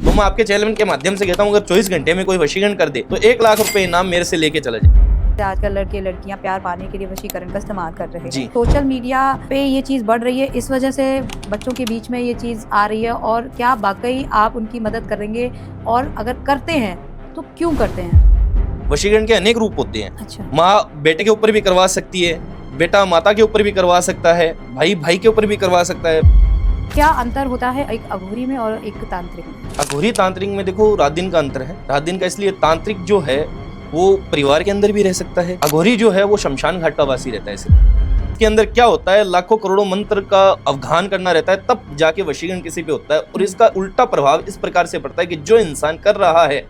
तो मैं आपके चैनल के माध्यम से कहता हूँ, अगर 24 घंटे में कोई वशीकरण कर दे तो 1 लाख रुपए इनाम मेरे से लेके चला जाए। आजकल लड़के लड़कियां प्यार पाने के लिए वशीकरण का इस्तेमाल कर रहे जी। हैं। सोशल मीडिया पे ये चीज़ बढ़ रही है, इस वजह से बच्चों के बीच में ये चीज़ आ रही है। और क्या वाकई आप उनकी मदद करेंगे, और अगर करते हैं तो क्यों करते हैं? वशीकरण के अनेक रूप होते हैं। अच्छा। माँ बेटे के ऊपर भी करवा सकती है, बेटा माता के ऊपर भी करवा सकता है, भाई भाई के ऊपर भी करवा सकता है। क्या अंतर होता है एक अघोरी में और एक तांत्रिक में? अघोरी तांत्रिक में देखो रात दिन का अंतर है। रात दिन का इसलिए, तांत्रिक जो है वो परिवार के अंदर भी रह सकता है, अघोरी जो है वो शमशान घाट का वासी रहता है। इसके अंदर क्या होता है, लाखों करोड़ों मंत्र का अवधान करना रहता है, तब जाके वशीकरण किसी पे होता है। और इसका उल्टा प्रभाव इस प्रकार से पड़ता है कि जो इंसान कर रहा है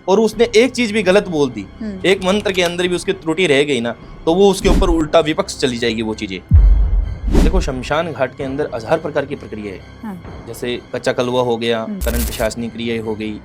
और उसने एक चीज भी गलत बोल दी, एक मंत्र के अंदर भी उसकी त्रुटि रह गई ना, तो वो उसके ऊपर उल्टा विपक्ष चली जाएगी वो चीजें। देखो शमशान घाट के अंदर हजार प्रकार की प्रक्रिया है। जैसे कच्चा कलवा हो गया, करण प्रशासनिक क्रिया हो गई,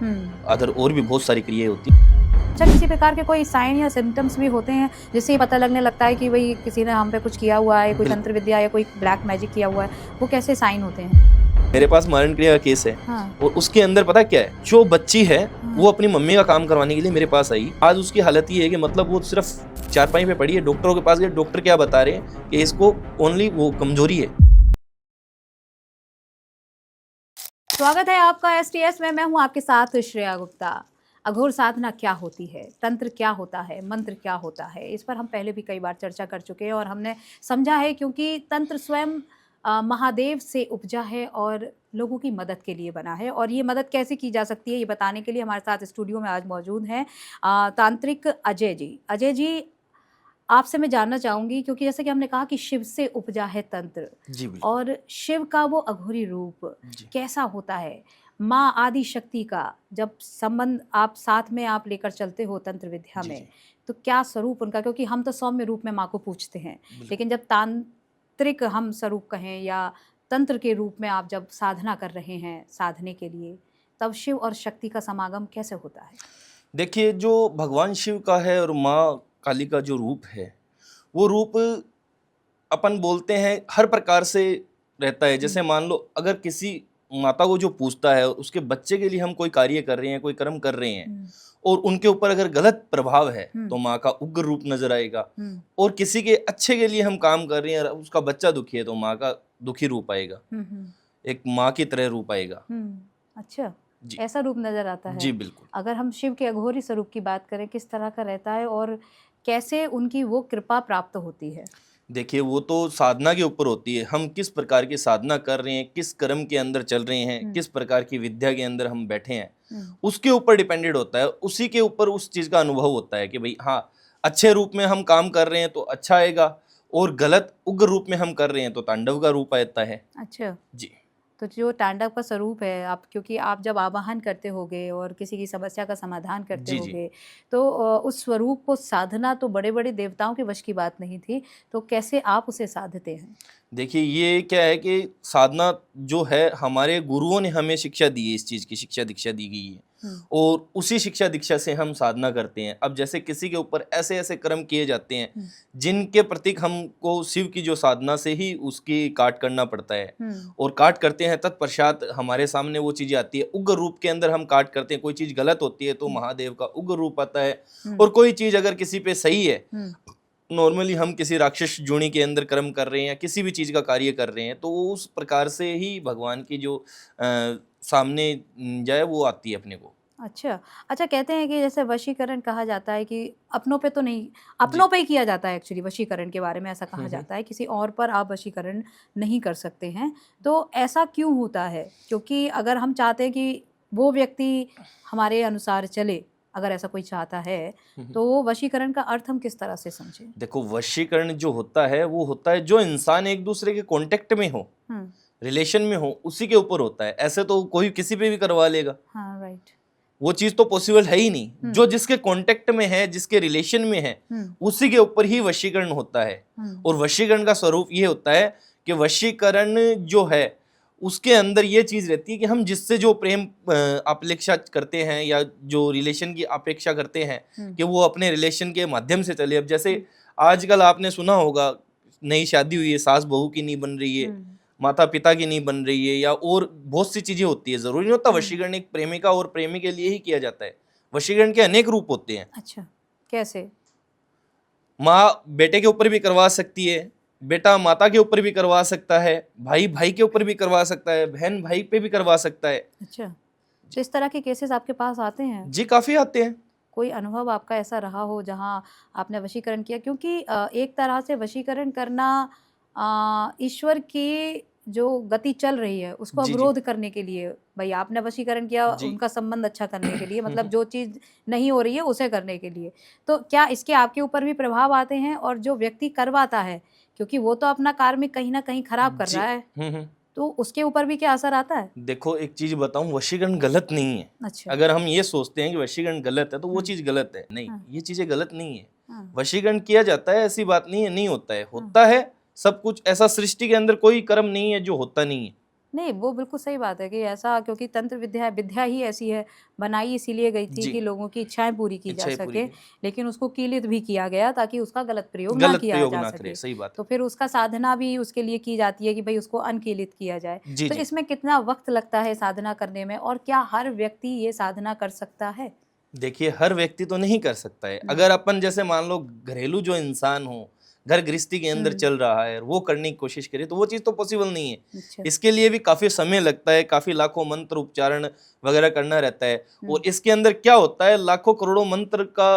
अदर और भी बहुत सारी क्रियाएं होती है। अच्छा, किसी प्रकार के कोई साइन या सिम्टम्स भी होते हैं जिससे ये पता लगने लगता है कि भाई किसी ने हम पे कुछ किया हुआ है, कोई तंत्र विद्या या कोई ब्लैक मैजिक किया हुआ है? वो कैसे साइन होते हैं? मेरे पास मारण क्रिया का केस है। और उसके अंदर पता क्या है, जो बच्ची है वो अपनी मम्मी का काम करवाने के लिए मेरे पास आई। आज उसकी हालत ये है कि मतलब वो सिर्फ चारपाई पे पड़ी है। डॉक्टरों के पास गए, डॉक्टर क्या बता रहे हैं कि इसको ओनली वो कमजोरी है। स्वागत है आपका STS में। मैं हूं आपके साथ श्रेया गुप्ता। अघोर साधना क्या होती है, तंत्र क्या होता है, मंत्र क्या होता है, इस पर हम पहले भी कई बार चर्चा कर चुके हैं और हमने समझा है क्योंकि तंत्र स्वयं महादेव से उपजा है और लोगों की मदद के लिए बना है। और ये मदद कैसे की जा सकती है, ये बताने के लिए हमारे साथ स्टूडियो में आज मौजूद हैं तांत्रिक अजय जी। अजय जी, आपसे मैं जानना चाहूँगी, क्योंकि जैसे कि हमने कहा कि शिव से उपजा है तंत्र, जी बिल्कुल। और शिव का वो अघोरी रूप कैसा होता है, माँ आदि शक्ति का जब संबंध आप साथ में आप लेकर चलते हो तंत्र विद्या में, तो क्या स्वरूप उनका? क्योंकि हम तो सौम्य रूप में माँ को पूछते हैं, लेकिन जब तांत्रिक हम स्वरूप कहें या तंत्र के रूप में आप जब साधना कर रहे हैं साधने के लिए, तब शिव और शक्ति का समागम कैसे होता है? देखिए, जो भगवान शिव का है और माँ काली का जो रूप है, वो रूप अपन बोलते हैं हर प्रकार से रहता है। जैसे मान लो, अगर किसी माता को जो पूछता है, उसके बच्चे के लिए हम कोई कार्य कर रहे हैं, कोई कर्म कर रहे हैं, और उनके ऊपर अगर गलत प्रभाव है तो माँ का उग्र रूप नजर आएगा। और किसी के अच्छे के लिए हम काम कर रहे हैं, उसका बच्चा दुखी है, तो माँ का दुखी रूप आएगा, एक माँ की तरह रूप आएगा। अच्छा, जी। ऐसा रूप नजर आता है? जी बिल्कुल। अगर हम शिव के अघोरी स्वरूप की बात करें, किस तरह का रहता है और कैसे उनकी वो कृपा प्राप्त होती है? देखिए, वो तो साधना के ऊपर होती है। हम किस प्रकार की साधना कर रहे हैं, किस कर्म के अंदर चल रहे हैं, किस प्रकार की विद्या के अंदर हम बैठे हैं, उसके ऊपर डिपेंडेड होता है। उसी के ऊपर उस चीज का अनुभव होता है कि भाई हाँ, अच्छे रूप में हम काम कर रहे हैं तो अच्छा आएगा, और गलत उग्र रूप में हम कर रहे हैं तो तांडव का रूप आता है। अच्छा, जी। तो जो तांडव का स्वरूप है, आप क्योंकि आप जब आवाहन करते होगे और किसी की समस्या का समाधान करते होगे, तो उस स्वरूप को साधना तो बड़े बड़े देवताओं के वश की बात नहीं थी, तो कैसे आप उसे साधते हैं? देखिए, ये क्या है कि साधना जो है, हमारे गुरुओं ने हमें शिक्षा दी है, इस चीज़ की शिक्षा दीक्षा दी गई है, और उसी शिक्षा दीक्षा से हम साधना करते हैं। अब जैसे किसी के ऊपर ऐसे ऐसे कर्म किए जाते हैं जिनके प्रतीक हमको शिव की जो साधना से ही उसकी काट करना पड़ता है, और काट करते हैं, तत्पश्चात हमारे सामने वो चीज़ें आती है। उग्र रूप के अंदर हम काट करते हैं। कोई चीज़ गलत होती है तो महादेव का उग्र रूप आता है, और कोई चीज़ अगर किसी पे सही है, नॉर्मली हम किसी राक्षस जोनी के अंदर कर्म कर रहे हैं या किसी भी चीज़ का कार्य कर रहे हैं, तो वो उस प्रकार से ही भगवान की जो सामने जाए वो आती है अपने को। अच्छा। अच्छा, कहते हैं कि जैसे वशीकरण कहा जाता है कि अपनों पे तो नहीं, अपनों पे ही किया जाता है। एक्चुअली वशीकरण के बारे में ऐसा कहा जाता है, किसी और पर आप वशीकरण नहीं कर सकते हैं। तो ऐसा क्यों होता है? क्योंकि अगर हम चाहते हैं कि वो व्यक्ति हमारे अनुसार चले, अगर ऐसा कोई चाहता है, तो वो वशीकरण का अर्थ हम किस तरह से समझें? देखो, वशीकरण जो होता है वो होता है जो इंसान एक दूसरे के कांटेक्ट में हो, रिलेशन में हो, उसी के ऊपर होता है। ऐसे तो कोई किसी पे भी करवा लेगा। हाँ, राइट। वो चीज तो पॉसिबल है ही नहीं। जो जिसके कांटेक्ट में है, जिसके रिलेशन में है, उसी के ऊपर ही वशीकरण होता है। और वशीकरण का स्वरूप ये होता है कि वशीकरण जो है उसके अंदर ये चीज रहती है कि हम जिससे जो प्रेम अपेक्षा करते हैं या जो रिलेशन की अपेक्षा करते हैं कि वो अपने रिलेशन के माध्यम से चले। अब जैसे आजकल आपने सुना होगा, नई शादी हुई है, सास बहू की नहीं बन रही है, माता पिता की नहीं बन रही है, या और बहुत सी चीजें होती है। जरूरी नहीं होता वशीकरण एक प्रेमिका और प्रेमी के लिए ही किया जाता है। वशीकरण के अनेक रूप होते हैं। अच्छा, कैसे? माँ बेटे के ऊपर भी करवा सकती है, बेटा माता के ऊपर भी करवा सकता है, भाई भाई के ऊपर भी करवा सकता है, बहन भाई पे भी करवा सकता है। अच्छा, तो इस तरह के केसेस आपके पास आते हैं? जी काफी आते हैं। कोई अनुभव आपका ऐसा रहा हो जहां आपने वशीकरण किया? क्योंकि एक तरह से वशीकरण करना ईश्वर की जो गति चल रही है उसको जी जी अवरोध करने के लिए, भाई आपने वशीकरण किया जी। उनका संबंध अच्छा करने के लिए, मतलब जो चीज़ नहीं हो रही है उसे करने के लिए। तो क्या इसके आपके ऊपर भी प्रभाव आते हैं? और जो व्यक्ति करवाता है, क्योंकि वो तो अपना कार्मिक कहीं ना कहीं खराब कर जी रहा है, तो उसके ऊपर भी क्या असर आता है? देखो एक चीज बताऊं, वशीकरण गलत नहीं है। अच्छा। अगर हम ये सोचते हैं कि वशीकरण गलत है तो वो हम्म, चीज गलत है। नहीं, हाँ, ये चीजें गलत नहीं है। हाँ, वशीकरण किया जाता है, ऐसी बात नहीं है नहीं होता है, हाँ। होता है सब कुछ। ऐसा सृष्टि के अंदर कोई कर्म नहीं है जो होता नहीं है। नहीं, वो बिल्कुल सही बात है कि ऐसा, क्योंकि तंत्र विद्या विद्या ही ऐसी है, बनाई इसीलिए गई थी जी, कि लोगों की इच्छाएँ पूरी की जा इच्छाएं पूरी सके, की, लेकिन उसको कीलित भी किया गया ताकि उसका गलत प्रयोग ना गलत किया प्रयोग जा ना करे, सके। सही बात तो है। फिर उसका साधना भी उसके लिए की जाती है कि भई उसको अनकीलित किया जाए। जी तो जी। इसमें कितना वक़्त लगता है साधना करने में, और क्या हर व्यक्ति ये साधना कर सकता है? देखिए हर व्यक्ति तो नहीं कर सकता है। हुँ, अगर अपन जैसे मान लो घरेलू जो इंसान हो, घर गृहस्थी के अंदर हुँ, चल रहा है, वो करने की कोशिश करे तो वो चीज़ तो पॉसिबल नहीं है। अच्छा, इसके लिए भी काफ़ी समय लगता है, काफ़ी लाखों मंत्र उच्चारण वगैरह करना रहता है। हुँ, और इसके अंदर क्या होता है, लाखों करोड़ों मंत्र का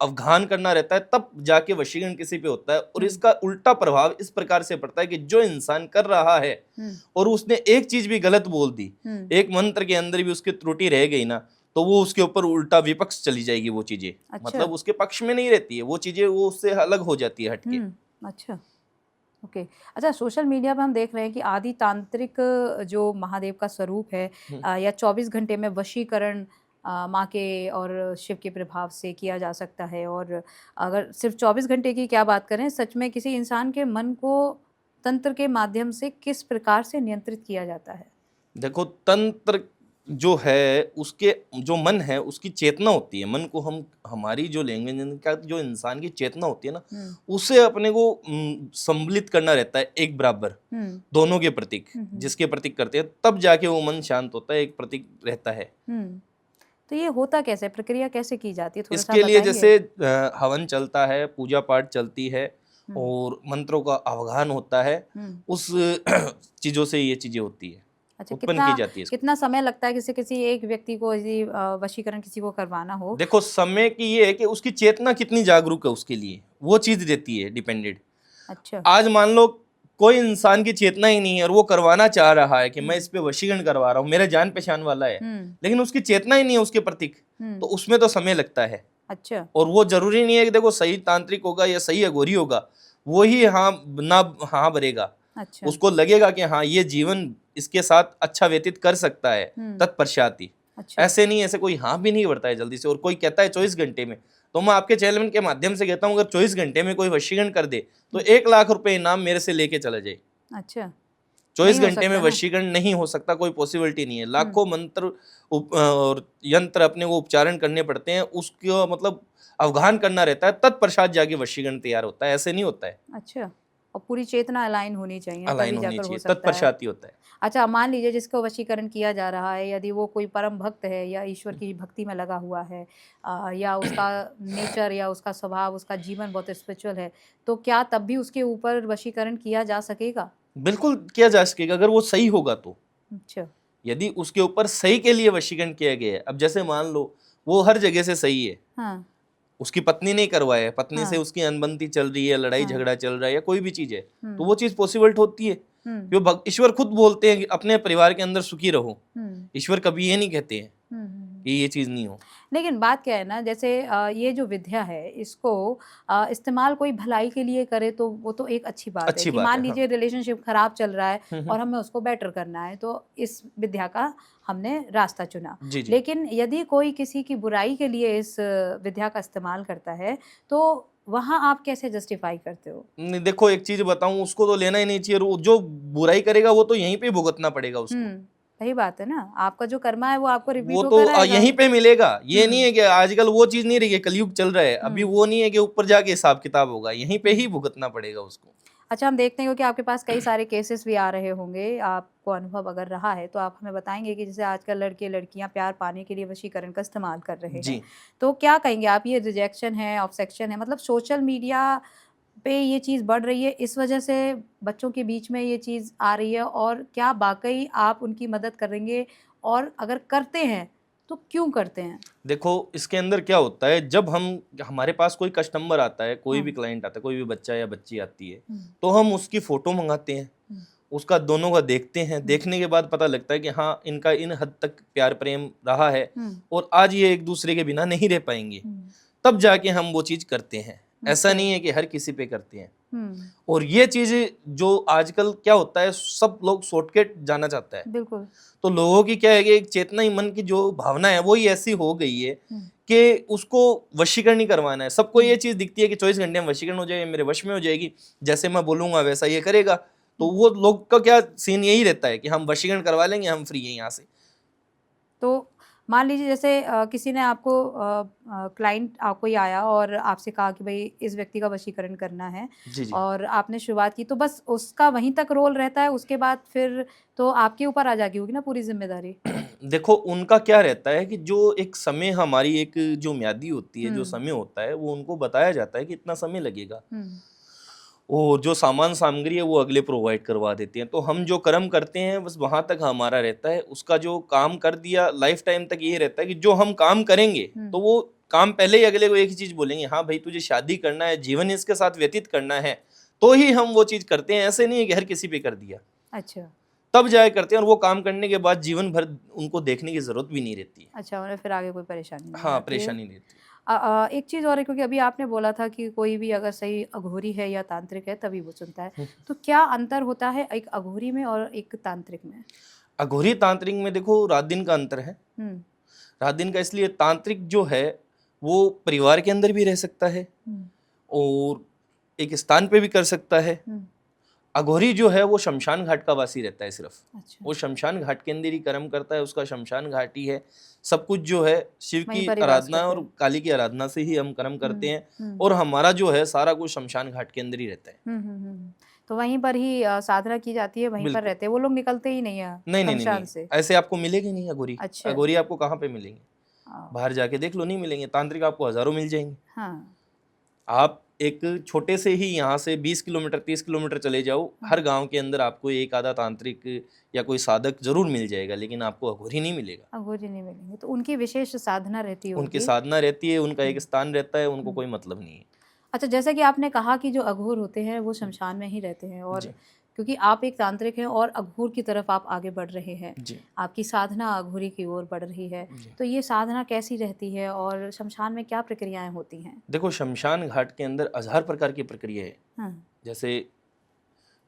अवगाहन करना रहता है, तब जाके वशीकरण किसी पे होता है। और हुँ, इसका उल्टा प्रभाव इस प्रकार से पड़ता है कि जो इंसान कर रहा है हुँ, और उसने एक चीज भी गलत बोल दी, हुँ, एक मंत्र के अंदर भी उसकी त्रुटि रह गई ना, तो वो उसके ऊपर उल्टा विपक्ष चली जाएगी। वो चीजें अच्छा, मतलब उसके पक्ष में नहीं रहती है, वो चीजें वो उससे अलग हो जाती है हटके। अच्छा। ओके। अच्छा, सोशल मीडिया पे हम देख रहे हैं कि आदि तांत्रिक जो महादेव का स्वरूप है, हम्म, या 24 घंटे में वशीकरण माँ के और शिव के प्रभाव से किया जा सकता है। और अगर सिर्फ 24 घंटे की क्या बात करें, सच में किसी इंसान के मन को तंत्र के माध्यम से किस प्रकार से नियंत्रित किया जाता है? देखो तंत्र जो है उसके जो मन है उसकी चेतना होती है। मन को हम हमारी जो लैंग्वेज का जो इंसान की चेतना होती है ना, हुँ, उसे अपने को सम्मिलित करना रहता है एक बराबर, हुँ, दोनों के प्रतीक, हुँ, हुँ, जिसके प्रतीक करते हैं तब जाके वो मन शांत होता है, एक प्रतीक रहता है। हुँ। तो ये होता कैसे है? प्रक्रिया कैसे की जाती है? थोड़ा-सा इसके लिए बताएँगे? जैसे हवन चलता है, पूजा पाठ चलती है हुँ, और मंत्रों का अवगाहन होता है। हुँ। उस चीजों से ये चीजें होती है, अच्छा, उत्पन्न कितना की जाती है इसको। कितना समय लगता है किसी किसी एक व्यक्ति को यदि वशीकरण किसी को करवाना हो? देखो समय की ये है कि उसकी चेतना कितनी जागरूक है, उसके लिए वो चीज देती है डिपेंडेड। अच्छा। आज मान लो कोई इंसान की चेतना ही नहीं है और वो करवाना चाह रहा है कि मैं हुँ, इस पे वशीकरण करवा रहा हूँ, मेरा जान पहचान वाला है, हुँ, लेकिन उसकी चेतना ही नहीं है उसके प्रतीक, तो हुँ। उसमें तो समय लगता है। अच्छा, और वो जरूरी नहीं है कि देखो सही तांत्रिक होगा या सही अघोरी होगा, वो ही हाँ ना हाँ भरेगा। अच्छा। उसको लगेगा कि हाँ ये जीवन इसके साथ अच्छा व्यतीत कर सकता है, हुँ, तत्पश्चात ही। अच्छा, ऐसे नहीं, ऐसे कोई हाँ भी नहीं भरता है जल्दी से। और कोई कहता है 24 घंटे में, तो मैं आपके चैनल के माध्यम से कहता हूँ अगर 24 घंटे में कोई वशीकरण कर दे तो हुँ, 1 लाख रुपए इनाम मेरे से लेके चला जाए। अच्छा। 24 नहीं हो घंटे में सकता ना? वशीकरण नहीं हो सकता, कोई पॉसिबिलिटी नहीं है। हुँ, लाखों मंत्र और यंत्र अपने को उच्चारण करने पड़ते हैं, उसको मतलब अवगाहन करना रहता है, तत्पश्चात जाके वशीकरण तैयार होता है। ऐसे नहीं होता है, अच्छा। और पूरी चेतना अलाइन होनी चाहिए अलाइन तभी होनी जाकर हो चाहिए, सकता है। तत्पश्चात ही होता है। अच्छा, मान लीजिए जिसको वशीकरण किया जा रहा है, यदि वो कोई परम भक्त है या ईश्वर की भक्ति में लगा हुआ है, या उसका नेचर या उसका स्वभाव, उसका जीवन बहुत स्पिरिचुअल है, तो क्या तब भी उसके ऊपर वशीकरण किया जा सकेगा? बिल्कुल किया जा सकेगा अगर वो सही होगा तो। अच्छा। यदि उसके ऊपर सही के लिए वशीकरण किया गया है, अब जैसे मान लो वो हर जगह से सही है, हाँ, उसकी पत्नी नहीं करवाया है, पत्नी से हाँ, उसकी अनबनती चल रही है, लड़ाई हाँ। झगड़ा चल रहा है या कोई भी चीज है, तो हुँ, वो चीज पॉसिबल होती है। हुँ, जो ईश्वर खुद बोलते हैं कि अपने परिवार के अंदर सुखी रहो। हुँ, ईश्वर कभी ये नहीं कहते हैं हुँ, हुँ। कि ये चीज नहीं हो। लेकिन बात क्या है ना, जैसे ये जो विद्या है इसको इस्तेमाल कोई भलाई के लिए करे तो वो तो एक अच्छी बात है अच्छी कि बात मान है, हाँ। लीजिए रिलेशनशिप खराब चल रहा है हम्म। और हमें उसको बेटर करना है, तो इस विद्या का हमने रास्ता चुना। जी जी। लेकिन यदि कोई किसी की बुराई के लिए इस विद्या का इस्तेमाल करता है, तो वहाँ आप कैसे जस्टिफाई करते हो? नहीं देखो एक चीज बताऊं, उसको तो लेना ही नहीं चाहिए। और वो जो बुराई करेगा वो तो यहीं पे भुगतना पड़ेगा उसको। हुँ, सही बात है ना, आपका जो कर्मा है वो आपको वो रिपीट तो होकर आएगा। यहीं पे मिलेगा। ये नहीं हुँ, है कि आजकल वो चीज नहीं रही है, कलयुग चल रहा है अभी, हुँ, वो नहीं है कि ऊपर जाके हिसाब किताब होगा, यहीं पे ही हुँ। भुगतना पड़ेगा उसको। अच्छा, हम देखते हैं क्योंकि आपके पास कई सारे केसेस भी आ रहे होंगे, आपको अनुभव अगर रहा है तो आप हमें बताएंगे कि जैसे आजकल लड़के लड़कियां प्यार पाने के लिए वशीकरण का इस्तेमाल कर रहे हैं, जी। तो क्या कहेंगे आप, ये रिजेक्शन है, ऑब्सेक्शन है, मतलब सोशल मीडिया पे ये चीज़ बढ़ रही है, इस वजह से बच्चों के बीच में ये चीज़ आ रही है, और क्या वाकई आप उनकी मदद करेंगे, और अगर करते हैं तो क्यों करते हैं? देखो इसके अंदर क्या होता है, जब हम हमारे पास कोई कस्टमर आता है, कोई भी हम्म, क्लाइंट आता है, कोई भी बच्चा या बच्ची आती है, हम्म, तो हम उसकी फ़ोटो मंगाते हैं, हम्म, उसका दोनों का देखते हैं। हम्म, देखने के बाद पता लगता है कि हाँ, इनका इन हद तक प्यार प्रेम रहा है हम्म, और आज ये एक दूसरे के बिना नहीं रह पाएंगे, हम्म, तब जाके हम वो चीज़ करते हैं। ऐसा अच्छा, नहीं है कि हर किसी पे करते हैं। हम्म, और ये चीज़ें जो आजकल क्या होता है, सब लोग शॉर्टकट जाना चाहता है। बिल्कुल, तो लोगों की क्या है कि एक चेतना ही, मन की जो भावना है वो ही ऐसी हो गई है हम्म, कि उसको वशीकरण ही करवाना है। सबको ये हम्म, चीज़ दिखती है कि 24 घंटे में वशीकरण हो जाए, मेरे वश में हो जाएगी, जैसे मैं बोलूँगा वैसा ये करेगा। तो हम्म। वो लोग का क्या सीन यही रहता है कि हम वशीकरण करवा लेंगे, हम फ्री हैं यहाँ से। तो मान लीजिए जैसे किसी ने आपको क्लाइंट आपको ही आया और आपसे कहा कि भाई इस व्यक्ति का वशीकरण करना है, जी, जी। और आपने शुरुआत की, तो बस उसका वहीं तक रोल रहता है, उसके बाद फिर तो आपके ऊपर आ जाती होगी ना पूरी जिम्मेदारी? देखो उनका क्या रहता है कि जो एक समय, हमारी एक जो म्यादी होती है, जो हम्म, समय होता है, वो उनको बताया जाता है कि इतना समय लगेगा। हम्म, और जो सामान सामग्री है वो अगले प्रोवाइड करवा देते हैं। तो हम जो कर्म करते हैं बस वहाँ तक हमारा रहता है। उसका जो काम कर दिया लाइफ टाइम तक ये रहता है कि जो हम काम करेंगे हम्म, तो वो काम पहले ही अगले को एक ही चीज़ बोलेंगे, हाँ भाई तुझे शादी करना है, जीवन इसके साथ व्यतीत करना है, तो ही हम वो चीज़ करते हैं। ऐसे नहीं है कि हर किसी पे कर दिया, अच्छा, तब जाए करते हैं। और वो काम करने के बाद जीवन भर उनको देखने की ज़रूरत भी नहीं रहती है। अच्छा, उन्हें फिर आगे कोई परेशानी नहीं हाँ, आती है। परेशानी नहीं रहती। एक चीज़ और है, क्योंकि अभी आपने बोला था कि कोई भी अगर सही अघोरी है या तांत्रिक है तभी वो सुनता है, तो क्या अंतर होता है एक अघोरी में और एक तांत्रिक में? अघोरी तांत्रिक में देखो रात दिन का अंतर है। हम्म, रात दिन का इसलिए, तांत्रिक जो है वो परिवार के अंदर भी रह सकता है हम्म, और एक स्थान पे भी कर सकता है। हम्म, अघोरी जो है वो शमशान घाट का वासी रहता है सिर्फ। अच्छा, वो शमशान घाट के अंदर ही कर्म करता है, उसका शमशान घाट ही है। सब कुछ जो है शिव वहीं की पर ही वास आराधना करते और हैं। काली की आराधना से ही हम कर्म करते हुँ, हैं। हुँ, और हमारा जो है सारा कुछ शमशान घाट के अंदर ही रहता है। हुँ, हुँ, हुँ। तो वहीं पर ही साधना की जाती है, वहीं पर बिल्कुल। रहते हैं, वो लोग निकलते ही नहीं हैं नहीं, नहीं, नहीं, शमशान नहीं। से? ऐसे आपको मिलेंगे नहीं अघोरी। अच्छा, अघोरी आपको कहाँ पे मिलेंगे? अ, बाहर जाके देख लो, नहीं मिलेंगे। तांत्रिक आपको हज़ारों मिल जाएँगे। हाँ, आप एक छोटे से ही यहाँ से 20 किलोमीटर 30 किलोमीटर चले जाओ, हाँ, हर गांव के अंदर आपको एक आधा तांत्रिक या कोई साधक जरूर मिल जाएगा, लेकिन आपको अघोरी नहीं मिलेगा। अघोरी नहीं मिलेंगे, तो उनकी विशेष साधना रहती उनकी होगी। साधना रहती है, उनका एक हुँ, स्थान रहता है, उनको हुँ। कोई मतलब नहीं है। अच्छा, जैसा कि आपने कहा कि जो अघोर होते हैं वो शमशान में ही रहते हैं, और जी, क्योंकि आप एक तांत्रिक हैं और अघोर की तरफ आप आगे बढ़ रहे हैं, जी, आपकी साधना अघोरी की ओर बढ़ रही है, जी। तो ये साधना कैसी रहती है और शमशान में क्या प्रक्रियाएँ होती हैं? देखो शमशान घाट के अंदर हजार प्रकार की प्रक्रिया है। हाँ, जैसे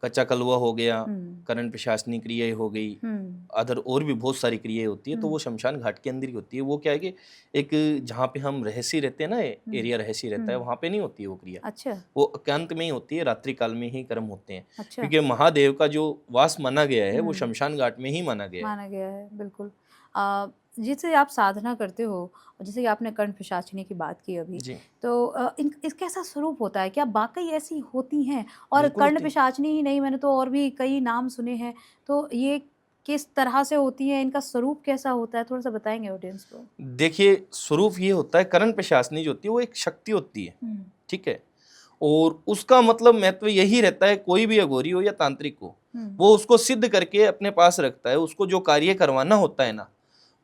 कच्चा कलवा हो गया, हुँ, करण प्रशासनिक क्रियाएं हो गई, हुँ, अदर और भी बहुत सारी क्रियाएं होती है, तो हुँ, वो शमशान घाट के अंदर ही होती है। वो क्या है कि एक जहाँ पे हम रहस्य रहते हैं ना, हुँ, एरिया रहस्य रहता है, हुँ। वहाँ पे नहीं होती है वो क्रिया। अच्छा, वो एकांत में ही होती है, रात्रि काल में ही कर्म होते हैं। अच्छा। क्योंकि महादेव का जो वास माना गया है वो हुँ, शमशान घाट में ही माना गया है। माना गया है, बिल्कुल। अ, जैसे आप साधना करते हो, और जैसे कि आपने कंठ पिशाचिनी की बात की अभी, जी, तो इन इसका ऐसा स्वरूप होता है, क्या वाक़ई ऐसी होती हैं? और बिल्कुल कर्ण होती है। पिशाचिनी ही नहीं, मैंने तो और भी कई नाम सुने हैं, तो ये किस तरह से होती हैं? इनका स्वरूप कैसा होता है? थोड़ा-सा बताएँगे ऑडियंस को? देखिए स्वरूप ये होता है, करण प्रशासनी जो होती है वो एक शक्ति होती है, हुँ, ठीक है। और उसका मतलब महत्व यही रहता है, कोई भी अघोरी हो या तांत्रिक हो, हुँ, वो उसको सिद्ध करके अपने पास रखता है। उसको जो कार्य करवाना होता है ना,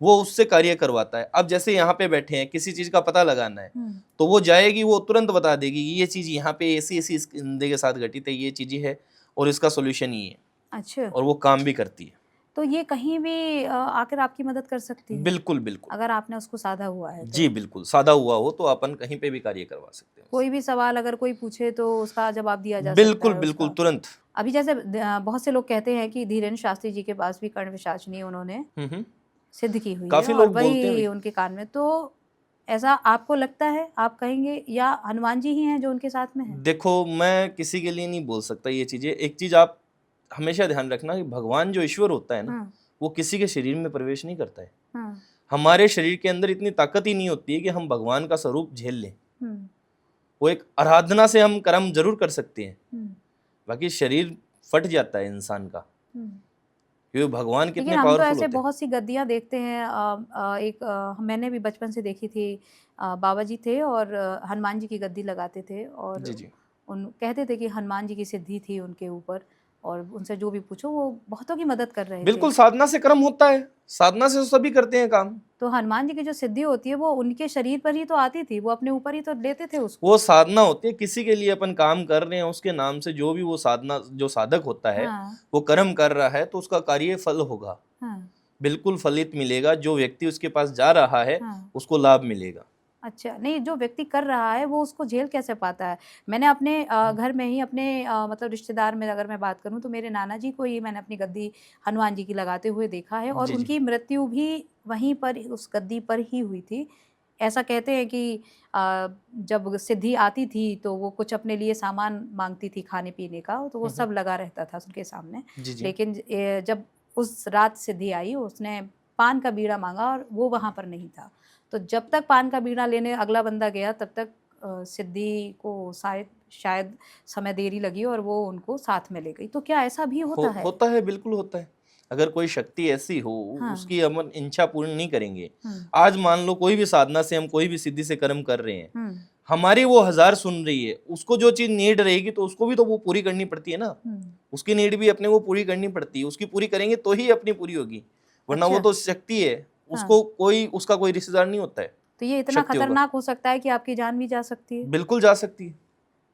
वो उससे कार्य करवाता है। अब जैसे यहाँ पे बैठे हैं, किसी चीज़ का पता लगाना है, हुँ। तो वो जाएगी, वो तुरंत बता देगी कि ये चीज़ यहाँ पे ऐसी-ऐसी इस बंदे के साथ घटित है, ये चीज़ें है और इसका सॉल्यूशन ये है, अच्छा, और वो काम भी करती है। तो ये कहीं भी आकर आपकी मदद कर सकती है, बिल्कुल, बिल्कुल। अगर आपने उसको साधा हुआ है जी, तो? बिल्कुल। सादा हुआ हो तो अपन कहीं पे भी कार्य करवा सकते हैं उससे। कोई भी सवाल अगर कोई पूछे तो उसका जवाब दिया जा सकता बिल्कुल, है बिल्कुल, उसका? तुरंत। अभी जैसे बहुत से लोग कहते हैं कि धीरेन्द्र शास्त्री जी के पास भी कर्ण पिशाचिनी उन्होंने हुँ, हुँ। सिद्ध की हुई है काफ़ी और लोग बोलते हैं वही भाई। उनके कान में, तो ऐसा आपको लगता है, आप कहेंगे, या हनुमान जी ही हैं जो उनके साथ में हैं? देखो, मैं किसी के लिए नहीं बोल सकता ये चीज़ें। एक चीज़ आप हमेशा ध्यान रखना कि भगवान जो ईश्वर होता है ना, हाँ, वो किसी के शरीर में प्रवेश नहीं करता है। हाँ, हमारे शरीर के अंदर इतनी ताकत ही नहीं होती है कि हम भगवान का स्वरूप झेल लें। हुँ, वो एक आराधना से हम कर्म ज़रूर कर सकते हैं। हुँ, बाकी शरीर फट जाता है इंसान का, क्योंकि भगवान कितने लेकिन हम तो पावरफुल ऐसे होते हैं। बहुत सी गद्दियाँ देखते हैं। मैंने भी बचपन से देखी थी। बाबा जी थे और हनुमान जी की गद्दी लगाते थे और जी जी, उन कहते थे कि हनुमान जी की सिद्धि थी उनके ऊपर और उनसे जो भी पूछो वो बहुतों की मदद कर रहे थे। बिल्कुल साधना से कर्म होता है, साधना से तो सभी करते हैं काम। तो हनुमान जी की जो सिद्धि होती है वो उनके शरीर पर ही तो आती थी, वो अपने ऊपर ही तो लेते थे उसको। वो साधना होती है, किसी के लिए अपन काम कर रहे हैं उसके नाम से, जो भी वो साधना, जो साधक होता है हाँ वो कर्म कर रहा है तो उसका कार्य फल होगा, हाँ बिल्कुल फलित मिलेगा। जो व्यक्ति उसके पास जा रहा है हाँ। उसको लाभ मिलेगा। अच्छा, नहीं जो व्यक्ति कर रहा है वो उसको झेल कैसे पाता है? मैंने अपने घर में ही अपने मतलब रिश्तेदार में अगर मैं बात करूँ तो मेरे नाना जी को ही मैंने अपनी गद्दी हनुमान जी की लगाते हुए देखा है और जी जी, उनकी मृत्यु भी वहीं पर उस गद्दी पर ही हुई थी। ऐसा कहते हैं कि जब सिद्धि आती थी तो वो कुछ अपने लिए सामान माँगती थी खाने-पीने का, तो वो सब लगा रहता था उनके सामने। जी जी, लेकिन जब उस रात सिद्धि आई उसने पान का बीड़ा माँगा और वो वहाँ पर नहीं था। तो जब तक पान का बीड़ा लेने अगला बंदा गया तब तक सिद्धि को शायद शायद समय देरी लगी और वो उनको साथ में ले गई। तो क्या ऐसा भी होता है? होता है, बिल्कुल होता है। अगर कोई शक्ति ऐसी हो, हाँ। उसकी हम इच्छा पूर्ण नहीं करेंगे। हुँ, आज मान लो कोई भी साधना से हम कोई भी सिद्धि से कर्म कर रहे हैं, हुँ, हमारी वो 1000 सुन रही है, उसको जो चीज नीड रहेगी तो उसको भी तो वो पूरी करनी पड़ती है ना। हुँ। उसकी नीड भी अपने को पूरी करनी पड़ती है, उसकी पूरी करेंगे तो ही अपनी पूरी होगी, वरना वो अच्छा, तो शक्ति है, हाँ। उसको कोई, उसका कोई रिश्तेदार नहीं होता है तो ये इतना शक्तियों का। खतरनाक हो सकता है कि आपकी जान भी जा सकती है? बिल्कुल जा सकती है,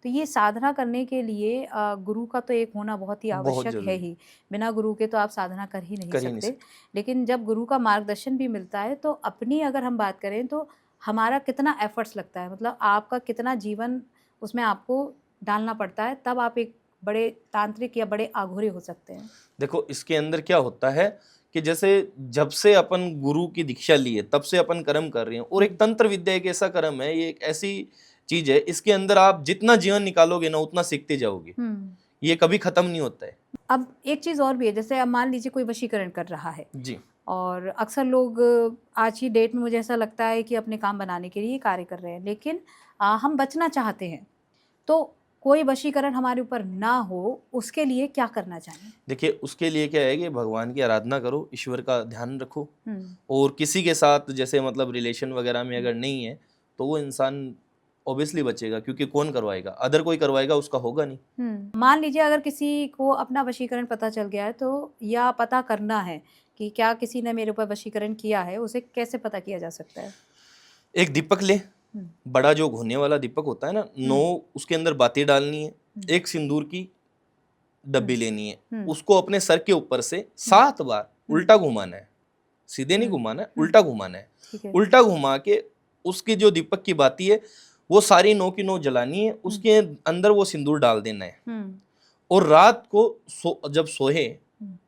तो ये साधना करने के लिए गुरु का तो एक होना बहुत ही बहुत आवश्यक है जरूरी, ही। बिना गुरु के तो आप साधना कर ही नहीं कर ही नहीं सकते। सकते। लेकिन जब गुरु का मार्गदर्शन भी मिलता है तो अपनी अगर हम बात करें तो हमारा कितना एफर्ट्स लगता है, मतलब आपका कितना जीवन उसमें आपको डालना पड़ता है, तब आप एक बड़े तांत्रिक या बड़े आघुरे हो सकते हैं। देखो इसके अंदर क्या होता है कि जैसे जब से अपन गुरु की दीक्षा ली है तब से अपन कर्म कर रहे हैं, और एक तंत्र विद्या एक ऐसा कर्म है, ये एक ऐसी चीज है, इसके अंदर आप जितना जीवन निकालोगे ना उतना सीखते जाओगे, हुँ। ये कभी खत्म नहीं होता है। अब एक चीज़ और भी है, जैसे अब मान लीजिए कोई वशीकरण कर रहा है जी, और अक्सर लोग आज की डेट में मुझे ऐसा लगता है कि अपने काम बनाने के लिए कार्य कर रहे हैं, लेकिन हम बचना चाहते हैं, तो कोई वशीकरण हमारे ऊपर ना हो, उसके लिए क्या करना चाहिए? देखिए उसके लिए क्या है कि भगवान की आराधना करो, ईश्वर का ध्यान रखो, हुँ, और किसी के साथ जैसे मतलब रिलेशन वगैरह में हुँ, अगर नहीं है तो वो इंसान ऑब्वियसली बचेगा, क्योंकि कौन करवाएगा, अदर कोई करवाएगा, उसका होगा नहीं। हुँ। मान लीजिए अगर किसी को अपना वशीकरण पता चल गया है तो या पता करना है कि क्या किसी ने मेरे ऊपर वशीकरण किया है, उसे कैसे पता किया जा सकता है? एक दीपक ले, हुँ, बड़ा जो घूमने वाला दीपक होता है ना, 9 हुँ, उसके अंदर बातें डालनी है, हुँ, एक सिंदूर की हुँ, डब्बी लेनी है, हुँ, उसको अपने सर के ऊपर से हुँ, 7 बार हुँ, उल्टा घुमाना है, सीधे नहीं हुँ, घुमाना है, हुँ, उल्टा घुमाना है। ठीक है। उल्टा घुमा के उसकी जो दीपक की बाती है वो सारी 9 की 9 जलानी है, हुँ, उसके अंदर वो सिंदूर डाल देना है, हुँ, और रात को जब सोए हुँ,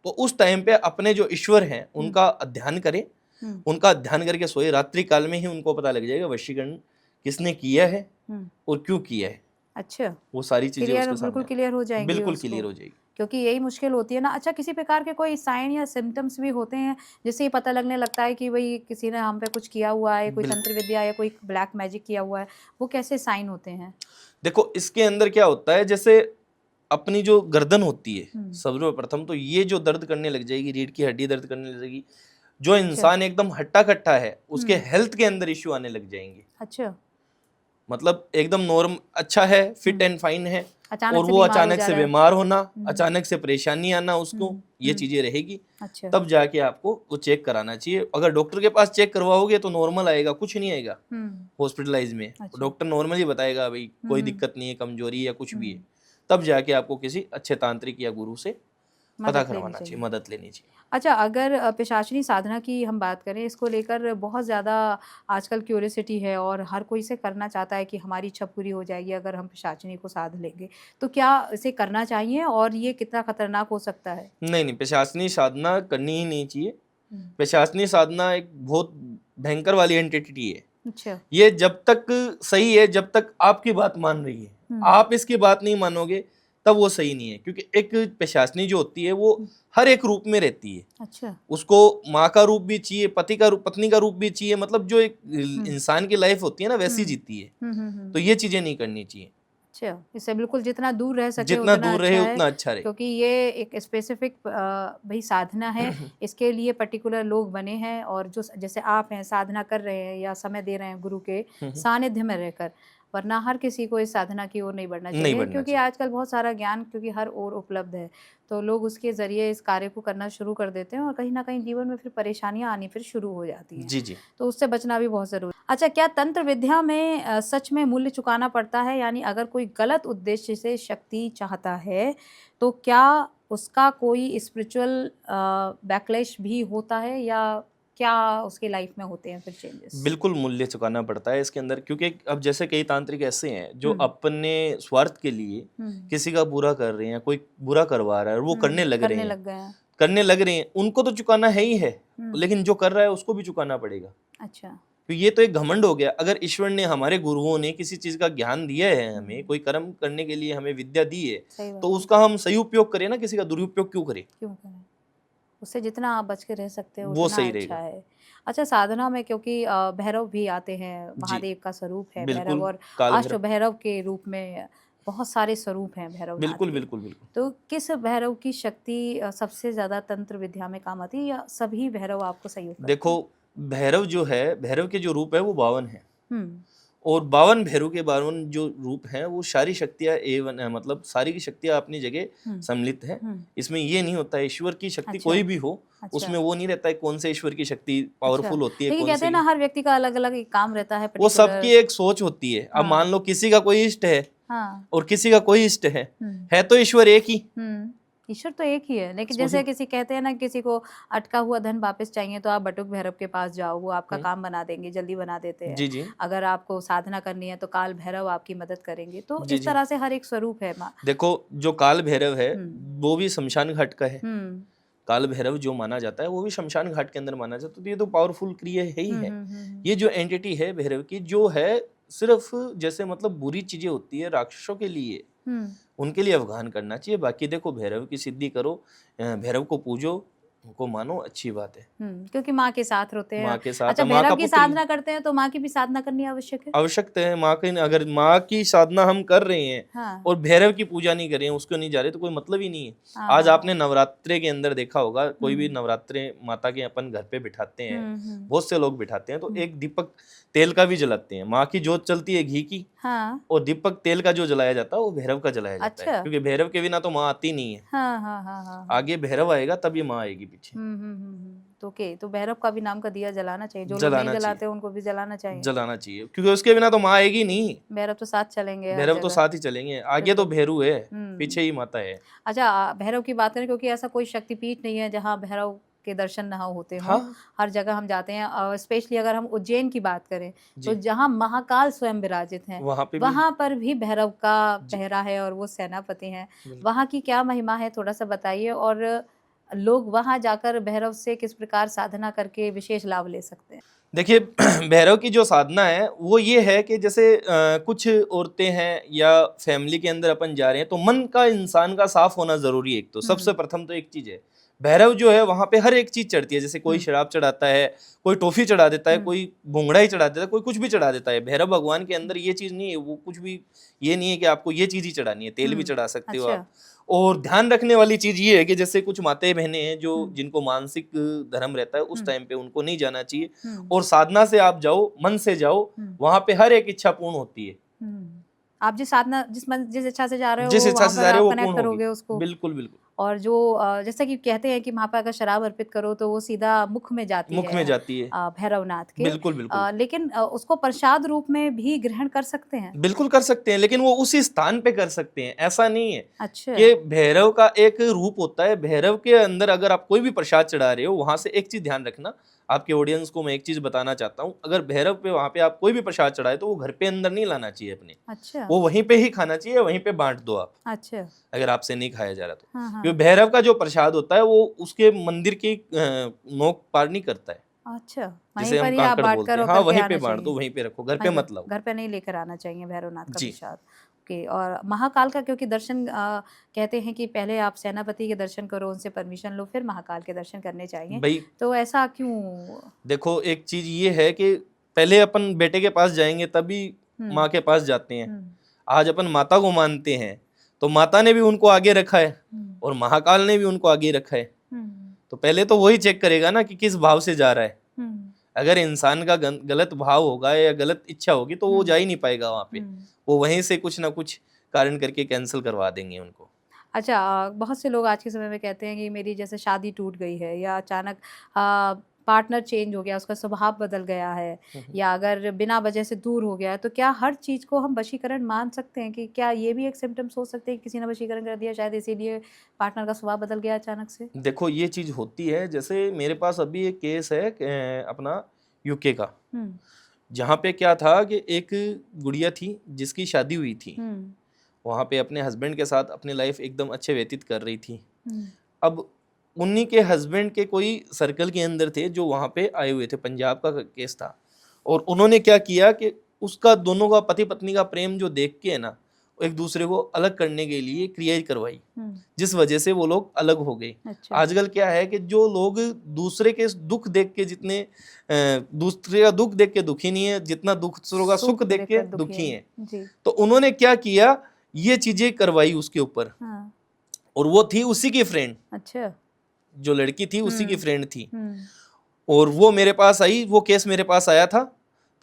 तो उस टाइम पे अपने जो ईश्वर हैं हुँ, उनका ध्यान करे, हुँ, उनका ध्यान करके सोए, रात्रि काल में ही उनको पता लग जाएगा वशीकरण किसने किया है हुँ। और क्यों किया है, अच्छा, वो सारी चीजें क्लियर उसके सामने बिल्कुल क्लियर हो जाएँगी बिल्कुल उसको, क्लियर हो जाएगी। क्योंकि यही मुश्किल होती है ना। अच्छा, किसी प्रकार के कोई साइन या सिम्पटम्स भी होते हैं, जिससे ये पता लगने लगता है कि भई किसी ने हम पे कुछ किया हुआ है, कोई बिल्कुल, तंत्र विद्या या कोई ब्लैक मैजिक किया हुआ है, वो कैसे साइन होते हैं? देखो इसके अंदर क्या होता है, जैसे अपनी जो गर्दन होती है, हुँ, सर्वप्रथम तो ये जो दर्द करने लग जाएगी, रीढ़ की हड्डी दर्द करने लग जाएगी, जो अच्छा, इंसान एकदम हट्टा कट्टा है उसके हुँ, हेल्थ के अंदर इश्यू आने लग जाएंगे। अच्छा, मतलब एकदम नॉर्म अच्छा है, फिट हुँ, एंड फाइन है, अचानक और से वो बीमार हो अचानक जा से रहा है। बीमार होना, हुँ, अचानक से परेशानी आना उसको, हुँ, ये हुँ, चीजें रहेगी, अच्छा, तब जाके आपको वो चेक कराना चाहिए। अगर डॉक्टर के पास चेक करवाओगे तो नॉर्मल आएगा, कुछ नहीं आएगा हुँ, हॉस्पिटलाइज में, अच्छा, डॉक्टर नॉर्मल ही बताएगा भाई हुँ, कोई हुँ, दिक्कत नहीं है, कमजोरी या कुछ भी है, हुँ, तब जाके आपको किसी अच्छे तांत्रिक या गुरु से पता मदद लेनी करवाना चाहिए, चाहिए। मदद लेनी चाहिए। अच्छा, अगर पिशाचिनी साधना की हम बात करें, इसको लेकर बहुत ज़्यादा आजकल क्यूरियोसिटी है और हर कोई इसे करना चाहता है कि हमारी इच्छा पूरी हो जाएगी अगर हम पिशाचिनी को साध लेंगे। तो क्या इसे करना चाहिए और ये कितना खतरनाक हो सकता है? नहीं नहीं, प्रशासनिक साधना करनी ही नहीं चाहिए। हुँ, प्रशासनिक साधना एक बहुत भयंकर वाली एंटिटी है। अच्छा। ये जब तक सही है जब तक आपकी बात मान रही है, हुँ, आप इसकी बात नहीं मानोगे तब वो सही नहीं है, क्योंकि एक प्रशासनी जो होती है वो हुँ, हर एक रूप में रहती है। अच्छा। उसको माँ का रूप भी चाहिए, पति का रूप, पत्नी का रूप भी चाहिए, मतलब जो एक हुँ, इंसान की लाइफ होती है ना वैसी हुँ, जीती है। हुँ, हुँ, हुँ, तो ये चीजें नहीं करनी चाहिए। अच्छा, इससे बिल्कुल जितना दूर रह सके जितना उतना दूर अच्छा रहे है, उतना अच्छा रहे। क्योंकि ये एक स्पेसिफिक भाई साधना है, इसके लिए पर्टिकुलर लोग बने हैं, और जो जैसे आप हैं साधना कर रहे हैं या समय दे रहे हैं गुरु के सानिध्य में रहकर, वरना हर किसी को इस साधना की ओर नहीं बढ़ना नहीं चाहिए, बढ़ना क्योंकि चाहिए। आजकल बहुत सारा ज्ञान क्योंकि हर ओर उपलब्ध है, तो लोग उसके ज़रिए इस कार्य को करना शुरू कर देते हैं और कहीं न कहीं जीवन में फिर परेशानियाँ आनी फिर शुरू हो जाती हैं। जी, जी। तो उससे बचना भी बहुत ज़रूरी। अच्छा, क्या तंत्र विद्या में सच में मूल्य चुकाना पड़ता है? यानी अगर कोई गलत उद्देश्य से शक्ति चाहता है, तो क्या उसका कोई स्पिरिचुअल बैकलैश भी होता है, या क्या उसकी लाइफ में होते हैं फिर चेंजेस? बिल्कुल मूल्य चुकाना पड़ता है इसके अंदर, क्योंकि अब जैसे कई तांत्रिक ऐसे हैं जो हुँ। अपने स्वार्थ के लिए हुँ। किसी का बुरा कर रहे हैं, कोई बुरा करवा रहा है और वो करने लग रहे करने हैं, लग गए हैं। करने लग रहे हैं, उनको तो चुकाना है ही है, हुँ। लेकिन जो कर रहा है उसको भी चुकाना पड़ेगा। अच्छा। तो ये तो एक घमंड हो गया। अगर ईश्वर ने, हमारे गुरुओं ने किसी चीज का ज्ञान दिया है, हमें कोई कर्म करने के लिए हमें विद्या दी है, सही बात तो है। उसका हम सही उपयोग करें ना, किसी का दुरुपयोग क्यों करें? क्यों करें? उससे जितना आप बच के रह सकते हो वो उतना सही अच्छा रहेगा। है। अच्छा, साधना में क्योंकि भैरव भी आते हैं, जी, महादेव का स्वरूप है भैरव, बिल्कुल। और काल भैरव। अष्टभैरव के रूप में बहुत सारे स्वरूप हैं भैरवनाथ बिल्कुल, के। बिल्कुल, बिल्कुल। तो किस भैरव की शक्ति सबसे ज़्यादा तंत्र विद्या में काम आती है, या सभी भैरव आपको सहयोग करते देखो, हैं? भैरव जो है, भैरव के जो रूप है वो 52 है, हुँ। और 52 भैरव के 52 जो रूप हैं वो सारी शक्तियाँ A1 है, मतलब सारी की शक्तियाँ अपनी जगह हुँ। सम्मिलित है। हुँ। इसमें ये नहीं होता है ईश्वर की शक्ति अच्छा। कोई भी हो, अच्छा। उसमें वो नहीं रहता है कौन से ईश्वर की शक्ति अच्छा। पावरफुल होती है, लेकिन कौन कहते से हैं ना, हर व्यक्ति का अलग-अलग एक काम रहता है वो पर्टिकुलर। सबकी एक सोच होती है। अब मान हाँ। लो किसी का कोई इष्ट है हाँ। और किसी का कोई इष्ट हुँ। है तो ईश्वर एक ही। हुँ। ईश्वर तो एक ही है, लेकिन वही। जैसे किसी कहते हैं ना, किसी को अटका हुआ धन वापस चाहिए तो आप बटुक भैरव के पास जाओ, वो आपका काम बना देंगे, जल्दी बना देते हैं। जी, जी। अगर आपको साधना करनी है तो काल भैरव आपकी मदद करेंगे। तो जी, इस जी। तरह से हर एक स्वरूप है माँ। देखो, जो काल भैरव है हुँ। वो भी शमशान घाट का है। हुँ। काल भैरव जो माना जाता है वो भी शमशान घाट के अंदर माना जाता है, तो ये तो पावरफुल क्रिया है ही हुँ, है। हुँ, हुँ, हुँ। ये जो एंटिटी है भैरव की, जो है सिर्फ जैसे मतलब बुरी चीजें होती है राक्षसों के लिए, हुँ। उनके लिए अवगाहन करना चाहिए। बाकी देखो, भैरव की सिद्धि करो, भैरव को पूजो, उनको मानो, अच्छी बात है। हुँ, क्योंकि माँ के साथ होते हैं। माँ के साथ, अच्छा, माँ का भैरव की पुत्र ही साधना करते हैं तो माँ की भी साधना करनी आवश्यक है? आवश्यकता है। माँ की, अगर माँ की साधना हम कर रहे हैं हाँ। और भैरव की पूजा नहीं कर रहे हैं, उसको नहीं जा रहे, तो कोई मतलब ही नहीं है। हाँ, आज हाँ, आपने हाँ। नवरात्रे के अंदर देखा होगा, कोई भी हुँ। नवरात्रे माता के अपन घर पे बिठाते हैं, हुँ, हुँ। बहुत से लोग बिठाते हैं, तो हुँ। एक दीपक तेल का भी जलाते हैं। माँ की जोत चलती है घी की, हाँ। और दीपक तेल का जो जलाया जाता है वो भैरव का जलाया जाता है, अच्छा। क्योंकि भैरव के बिना तो माँ आती नहीं है। हाँ, हाँ, हाँ, हाँ, हाँ। आगे भैरव आएगा तब ये माँ आएगी पीछे। तो ओके, तो भैरव का भी नाम का दिया जलाना चाहिए। जो लोग नहीं जलाना चाहिए, जलाते उनको भी जलाना चाहिए। जलाना चाहिए, क्योंकि उसके बिना तो माँ आएगी नहीं। भैरव तो साथ चलेंगे हर भैरव तो जगह। साथ ही चलेंगे, आगे तो बिल्कुल। भैरू है, हुँ। पीछे ही माता है। अच्छा, भैरव की बात करें, क्योंकि ऐसा कोई शक्तिपीठ नहीं है जहाँ भैरव के दर्शन ना होते हों। हाँ। हर जगह हम जाते हैं, और स्पेशली अगर हम उज्जैन की बात करें, तो जी। जहाँ महाकाल स्वयं विराजित हैं, वहाँ पे भी वहाँ पर भी भैरव का जी, पहरा है और वो सेनापति हैं। बिल्कुल। वहाँ की क्या महिमा है, थोड़ा-सा बताइए, और लोग वहाँ जाकर भैरव से किस प्रकार साधना करके विशेष लाभ ले सकते हैं? देखिए, भैरव की जो साधना है वो ये है कि जैसे कुछ औरतें हैं या फैमिली के अंदर अपन जा रहे हैं, तो मन का, इंसान का साफ होना जरूरी है। एक तो सबसे हुँ। प्रथम तो एक चीज है, भैरव जो है वहां पे हर एक चीज चढ़ती है। जैसे कोई हुँ। शराब चढ़ाता है, कोई टॉफी चढ़ा देता है, हुँ। कोई भोंगड़ा ही चढ़ा देता है, कोई कुछ भी चढ़ा देता है। भैरव भगवान के अंदर ये चीज नहीं है, वो कुछ भी ये नहीं है कि आपको ये चीज ही चढ़ानी है, तेल भी हुँ। चढ़ा सकते हो अच्छा। आप। और ध्यान रखने वाली चीज ये है कि जैसे कुछ माताएं बहनें हैं जो, हुँ। जिनको मानसिक धर्म रहता है, उस हुँ। टाइम पे उनको नहीं जाना चाहिए। हुँ। और साधना से आप जाओ, मन से जाओ, हुँ। वहां पे हर एक इच्छा पूर्ण होती है। हुँ। आप जिस साधना, जिस इच्छा से जा रहे हो, जिस वो इच्छा वहाँ से पर जा रहे आप हो वो कनेक्ट पूर्ण होगी। करोगे उसको। बिल्कुल, बिल्कुल। और जो जैसा कि कहते हैं कि वहाँ पे अगर शराब अर्पित करो तो वो सीधा मुख में जाती मुख है, में जाती है। भैरवनाथ के। बिल्कुल, बिल्कुल। लेकिन उसको प्रसाद रूप में भी ग्रहण कर सकते हैं? बिल्कुल कर सकते हैं, लेकिन वो उसी स्थान पे कर सकते हैं। ऐसा नहीं है अच्छा। कि भैरव का एक रूप होता है, भैरव के अंदर अगर आप कोई भी प्रसाद चढ़ा रहे हो, वहां से एक चीज ध्यान रखना, आपके ऑडियंस को मैं एक चीज बताना चाहता हूँ। अगर भैरव पे वहां पे आप कोई भी प्रसाद चढ़ाए तो वो घर पे अंदर नहीं लाना चाहिए अपने, अच्छा। वो वहीं पे ही खाना चाहिए, वहीं पे बांट दो आप, अच्छा। अगर आपसे नहीं खाया जा रहा तो। हाँ, हाँ। क्योंकि भैरव का जो प्रसाद होता है वो उसके मंदिर की नोक पार नहीं करता है, अच्छा, वहीं जिसे हम पर ही आप कांकड़ बाँट बोलते कर हैं। और हाँ, करके वहीं पे आना बांट दो, चाहिए। वहीं पे रखो, घर पे वहीं मत पर लाओ। घर पे नहीं लेकर आना चाहिए भैरवनाथ का जी। प्रसाद। ओके, और महाकाल का क्योंकि दर्शन कहते हैं कि पहले आप सेनापति के दर्शन करो, उनसे परमिशन लो, फिर महाकाल के दर्शन करने चाहिए। भाई तो ऐसा क्यों? देखो, एक चीज ये है कि पहले अपन बेटे के पास जाएंगे तभी हुँ। माँ के पास जाते हैं। हुँ। आज अपन माता को मानते हैं तो माता ने भी उनको आगे रखा है और महाकाल ने भी उनको आगे रखा है। तो पहले तो वही चेक करेगा ना कि किस भाव से जा रहा है। अगर इंसान का गलत भाव होगा या गलत इच्छा होगी तो वो जा ही नहीं पाएगा वहाँ पे, वो वहीं से कुछ ना कुछ कारण करके कैंसिल करवा देंगे उनको। अच्छा, बहुत से लोग आज के समय में कहते हैं कि मेरी जैसे शादी टूट गई है या अचानक पार्टनर चेंज हो गया, उसका स्वभाव बदल गया है, या अगर बिना वजह से दूर हो गया है, तो क्या हर चीज़ को हम वशीकरण मान सकते हैं? कि क्या ये भी एक सिम्टम्स हो सकते हैं कि किसी ने वशीकरण कर दिया, शायद इसीलिए पार्टनर का स्वभाव बदल गया अचानक से? देखो ये चीज होती है, जैसे मेरे पास अभी एक केस है अपना यूके का, जहाँ पे क्या था कि एक गुड़िया थी जिसकी शादी हुई थी, वहाँ पे अपने हस्बैंड के साथ अपनी लाइफ एकदम अच्छे व्यतीत कर रही थी। अब उन्हीं के हस्बैंड के कोई सर्कल के अंदर थे जो वहाँ पे आए हुए थे, पंजाब का केस था, और उन्होंने क्या किया कि उसका दोनों का पति पत्नी का प्रेम जो देख के है ना, एक दूसरे को अलग करने के लिए क्रिया करवाई, जिस वजह से वो लोग अलग हो गए। अच्छा। आजकल क्या है कि जो लोग दूसरे के दुख देख के जितने दूसरे का दुख देख के दुखी नहीं है, जितना दूसरों का सुख देख के दुखी है। तो उन्होंने क्या किया, ये चीजें करवाई उसके ऊपर। और वो थी उसी की फ्रेंड। अच्छा। जो लड़की थी उसी की फ्रेंड थी। और वो मेरे पास आई, वो केस मेरे पास आया था,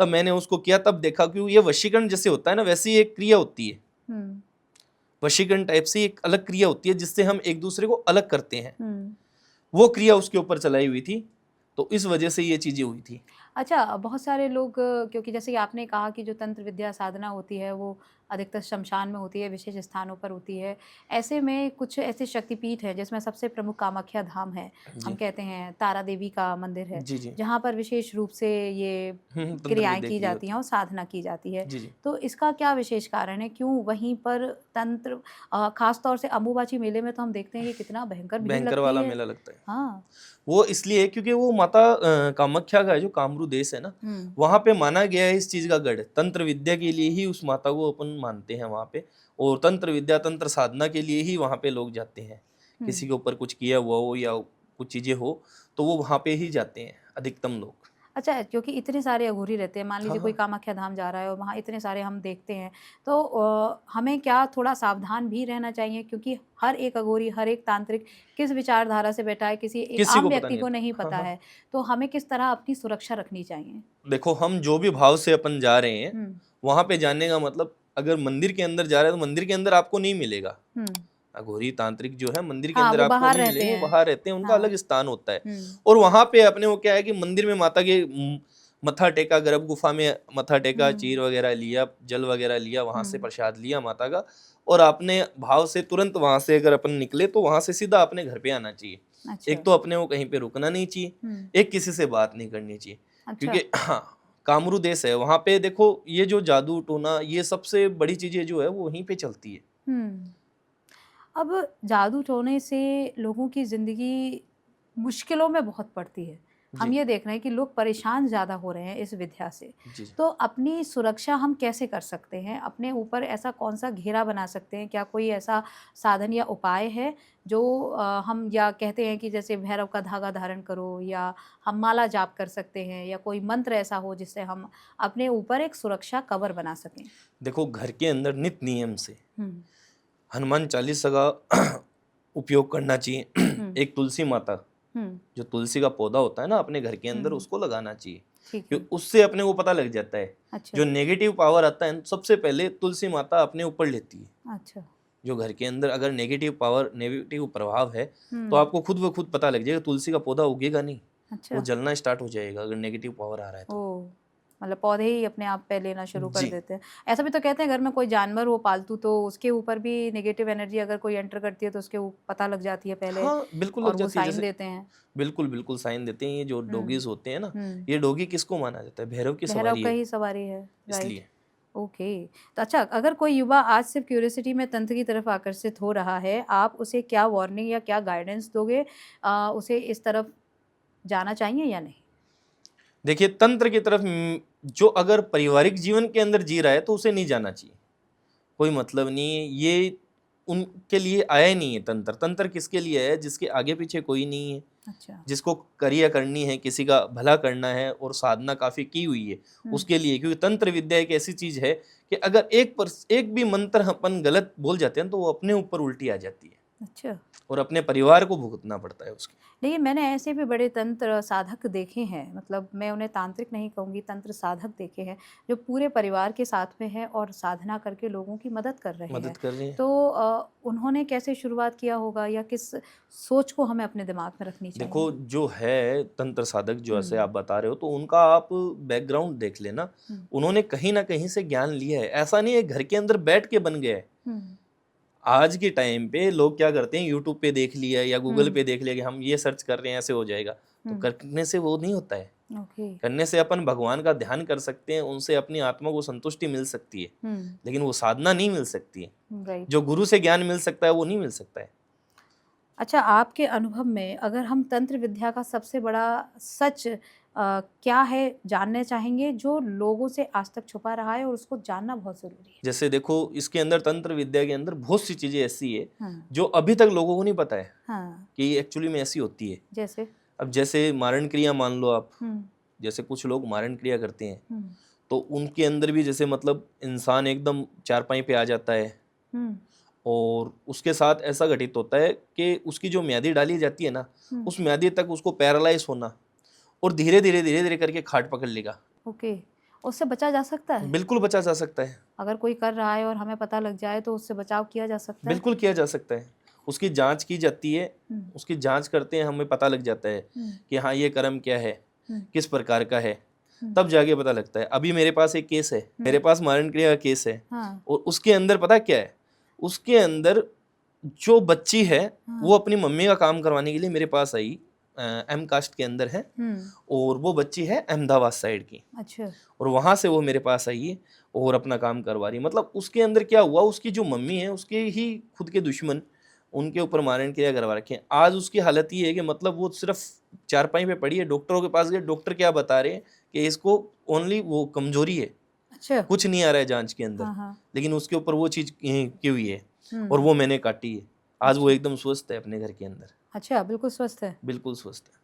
तब मैंने उसको किया, तब देखा कि ये वशीकरण जैसे होता है ना, वैसी एक क्रिया होती है। वशीकरण टाइप से एक अलग क्रिया होती है जिससे हम एक दूसरे को अलग करते हैं। वो क्रिया उसके ऊपर चलाई हुई थी, तो इस वजह से ये चीजें हुई थी। अच्छा, बहुत सारे लोग, क्योंकि जैसे कि आपने कहा कि जो तंत्र विद्या साधना होती है वो अधिकतर शमशान में होती है, विशेष स्थानों पर होती है। ऐसे में कुछ ऐसे शक्तिपीठ हैं जिसमें सबसे प्रमुख कामाख्या धाम है, हम कहते हैं तारा देवी का मंदिर है, जहाँ पर विशेष रूप से ये क्रियाएं की जाती हैं और साधना की जाती है। तो इसका क्या विशेष कारण है, क्यों वहीं पर तंत्र, खास तौर से अंबुबाची मेले में तो हम देखते हैं कि कितना भयंकर वाला मेला लगता है। हाँ, वो इसलिए क्योंकि वो माता कामाख्या का जो कामरू देश है ना, वहाँ पे माना गया है इस चीज का गढ़। तंत्र विद्या के लिए ही उस माता को अपन मानते हैं वहाँ पे, और तंत्र विद्या तंत्र साधना के लिए ही वहाँ पे लोग जाते हैं। किसी के ऊपर कुछ किया हुआ हो या कुछ चीजें हो तो वो वहाँ पे ही जाते हैं अधिकतम लोग। अच्छा, क्योंकि इतने सारे अघोरी रहते हैं, मान लीजिए कोई कामाख्या धाम जा रहा है और वहाँ इतने सारे हम देखते हैं, तो हमें क्या थोड़ा सावधान भी रहना चाहिए? क्योंकि हर एक अघोरी, हर एक तांत्रिक किस विचारधारा से बैठा है, किसी एक आम व्यक्ति को नहीं पता है, तो हमें किस तरह अपनी सुरक्षा रखनी चाहिए? देखो, हम जो भी भाव से अपन जा रहे हैं वहाँ पे जाने का मतलब, अगर मंदिर के अंदर जा रहे हैं तो मंदिर के अंदर आपको नहीं मिलेगा। अघोरी तांत्रिक जो है मंदिर के अंदर आपको नहीं मिलेंगे, बाहर रहते हैं, उनका अलग स्थान होता है। और वहां पे अपने वो क्या है कि मंदिर में माता के मत्था टेका, गर्भ गुफा में मत्था टेका, चीर वगैरह लिया, जल वगैरह लिया, वहां से प्रसाद लिया माता का, और आपने भाव से तुरंत वहां से अगर अपन निकले तो वहां से सीधा अपने घर पे आना चाहिए। अच्छा। एक तो अपने को कहीं पे रुकना नहीं चाहिए, एक किसी से बात नहीं करनी चाहिए। क्योंकि हाँ, कामरू देश है, वहां पे देखो ये जो जादू टोना, ये सबसे बड़ी चीजें जो है वो वहीं पे चलती है। अब जादू टोने से लोगों की ज़िंदगी मुश्किलों में बहुत पड़ती है। हम ये देख रहे हैं कि लोग परेशान ज़्यादा हो रहे हैं इस विद्या से। तो अपनी सुरक्षा हम कैसे कर सकते हैं? अपने ऊपर ऐसा कौन सा घेरा बना सकते हैं? क्या कोई ऐसा साधन या उपाय है जो हम, या कहते हैं कि जैसे भैरव का धागा धारण करो, या हम माला जाप कर सकते हैं, या कोई मंत्र ऐसा हो जिससे हम अपने ऊपर एक सुरक्षा कवर बना सकें? देखो, घर के अंदर नित नियम से हनुमान चालीसा का उपयोग करना चाहिए। एक तुलसी माता, जो तुलसी का पौधा होता है ना अपने घर के अंदर, उसको लगाना चाहिए, क्योंकि उससे अपने को पता लग जाता है। अच्छा। जो नेगेटिव पावर आता है सबसे पहले तुलसी माता अपने ऊपर लेती है। अच्छा। जो घर के अंदर अगर नेगेटिव पावर, नेगेटिव प्रभाव है तो आपको खुद ब खुद पता लग जाएगा, तुलसी का पौधा उगेगा नहीं। अच्छा। वो जलना स्टार्ट हो जाएगा अगर नेगेटिव पावर आ रहा है तो। मतलब पौधे ही अपने आप पे लेना शुरू कर देते हैं। ऐसा भी तो कहते हैं घर में कोई जानवर हो पालतू, तो उसके ऊपर भी नेगेटिव एनर्जी अगर कोई एंटर करती है तो उसके पता लग जाती है पहले। हाँ, बिल्कुल लग जाती है, साइन देते हैं। बिल्कुल साइन देते हैं। ये जो डॉगीज होते हैं ना, ये डॉगी किसको माना जाता है? भैरव की सवारी है। भैरव का ही सवारी है, इसलिए। ओके। तो अच्छा, अगर कोई युवा आज सिर्फ क्यूरियोसिटी में तंत्र की तरफ आकर्षित हो रहा है, आप उसे क्या वार्निंग या क्या गाइडेंस दोगे? उसे इस तरफ जाना चाहिए या नहीं? देखिए, तंत्र की तरफ जो अगर पारिवारिक जीवन के अंदर जी रहा है तो उसे नहीं जाना चाहिए, कोई मतलब नहीं है। ये उनके लिए आया ही नहीं है तंत्र। तंत्र किसके लिए है? जिसके आगे पीछे कोई नहीं है, अच्छा। जिसको क्रिया करनी है, किसी का भला करना है और साधना काफी की हुई है उसके लिए, क्योंकि तंत्र विद्या एक ऐसी चीज है कि अगर एक भी मंत्र अपन गलत बोल जाते हैं तो वो अपने ऊपर उल्टी आ जाती है अच्छा। और अपने परिवार को भुगतना पड़ता है उसके। लेकिन मैंने ऐसे भी बड़े तंत्र साधक देखे हैं, मतलब मैं उन्हें तांत्रिक नहीं कहूँगी, तंत्र साधक देखे हैं जो पूरे परिवार के साथ में हैं और साधना करके लोगों की मदद कर रहे हैं। मदद कर रहे हैं। तो उन्होंने कैसे शुरुआत किया होगा या किस सोच को हमें अपने दिमाग में रखनी चाहिए? देखो जो है तंत्र साधक जो ऐसे आप बता रहे हो, तो उनका आप बैकग्राउंड देख लेना, उन्होंने कहीं ना कहीं से ज्ञान लिया है। ऐसा नहीं है घर के अंदर बैठ के बन गया है। आज के टाइम पे लोग क्या करते हैं, यूट्यूब पे देख लिया या गूगल पे देख लिया कि हम ये सर्च कर रहे हैं ऐसे हो जाएगा, तो करने से वो नहीं होता है। करने से अपन भगवान का ध्यान कर सकते हैं, उनसे अपनी आत्मा को संतुष्टि मिल सकती है, लेकिन वो साधना नहीं मिल सकती है। जो गुरु से ज्ञान मिल सकता है वो नहीं मिल सकता है। अच्छा, आपके अनुभव में अगर हम तंत्र विद्या का सबसे बड़ा सच क्या है जानना चाहेंगे, जो लोगों से आज तक छुपा रहा है और उसको जानना बहुत ज़रूरी है? जैसे देखो इसके अंदर तंत्र विद्या के अंदर बहुत सी चीजें ऐसी है जो अभी तक लोगों को नहीं पता है कि एक्चुअली में ऐसी होती है। जैसे अब जैसे मारण क्रिया मान लो आप, जैसे कुछ लोग मारण क्रिया करते हैं तो उनके अंदर भी जैसे मतलब इंसान एकदम चारपाई पे आ जाता है और उसके साथ ऐसा घटित होता है कि उसकी जो म्यादी डाली जाती है ना, उस म्यादी तक उसको पैरालाइज होना और धीरे धीरे करके खाट पकड़ लेगा। ओके, उससे बचा जा सकता है? बिल्कुल बचा जा सकता है। अगर कोई कर रहा है और हमें पता लग जाए तो उससे बचाव किया जा सकता है? बिल्कुल किया जा सकता है। उसकी जांच की जाती है, उसकी जांच करते हैं, हमें पता लग जाता है कि हाँ ये कर्म क्या है, किस प्रकार का है, तब जाके पता लगता है। अभी मेरे पास एक केस है, मेरे पास मारण क्रिया का केस है और उसके अंदर पता क्या है, उसके अंदर जो बच्ची है वो अपनी मम्मी का काम करवाने के लिए मेरे पास आई, एम कास्ट के अंदर है और वो बच्ची है अहमदाबाद साइड की। अच्छा। और वहां से वो मेरे पास आई है और अपना काम करवा रही। मतलब उसके अंदर क्या हुआ, उसकी जो मम्मी है उसके ही खुद के दुश्मन उनके ऊपर मारण क्रिया करवा रखे हैं। आज उसकी हालत ये है कि मतलब वो सिर्फ चारपाई पे पड़ी है, डॉक्टरों के पास गए, डॉक्टर क्या बता रहे हैं कि इसको ओनली वो कमजोरी है। अच्छा। कुछ नहीं आ रहा है जांच के अंदर, लेकिन उसके ऊपर वो चीज की हुई है और वो मैंने काटी है। आज वो एकदम स्वस्थ है अपने घर के अंदर। अच्छा, बिल्कुल स्वस्थ है? बिल्कुल स्वस्थ है।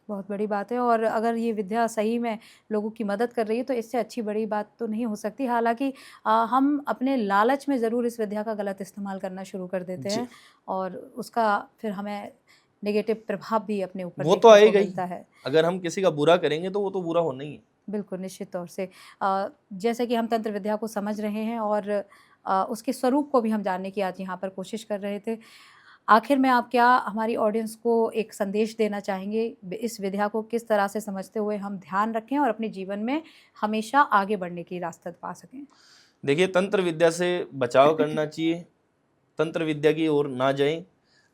बहुत बड़ी बात है। और अगर ये विद्या सही में लोगों की मदद कर रही है तो इससे अच्छी बड़ी बात तो नहीं हो सकती। हालांकि हम अपने लालच में ज़रूर इस विद्या का गलत इस्तेमाल करना शुरू कर देते हैं और उसका फिर हमें नेगेटिव प्रभाव भी अपने ऊपर वो तो आएगा ही। मिलता है। अगर हम किसी का बुरा करेंगे तो वो तो बुरा होना ही है। बिल्कुल, निश्चित तौर से। जैसे कि हम तंत्र विद्या को समझ रहे हैं और उसके स्वरूप को भी हम जानने की आज यहाँ पर कोशिश कर रहे थे। आखिर में आप क्या हमारी ऑडियंस को एक संदेश देना चाहेंगे, इस विद्या को किस तरह से समझते हुए हम ध्यान रखें और अपने जीवन में हमेशा आगे बढ़ने की रास्ता पा सकें? देखिए, तंत्र विद्या से बचाव करना चाहिए, तंत्र विद्या की ओर ना जाएं।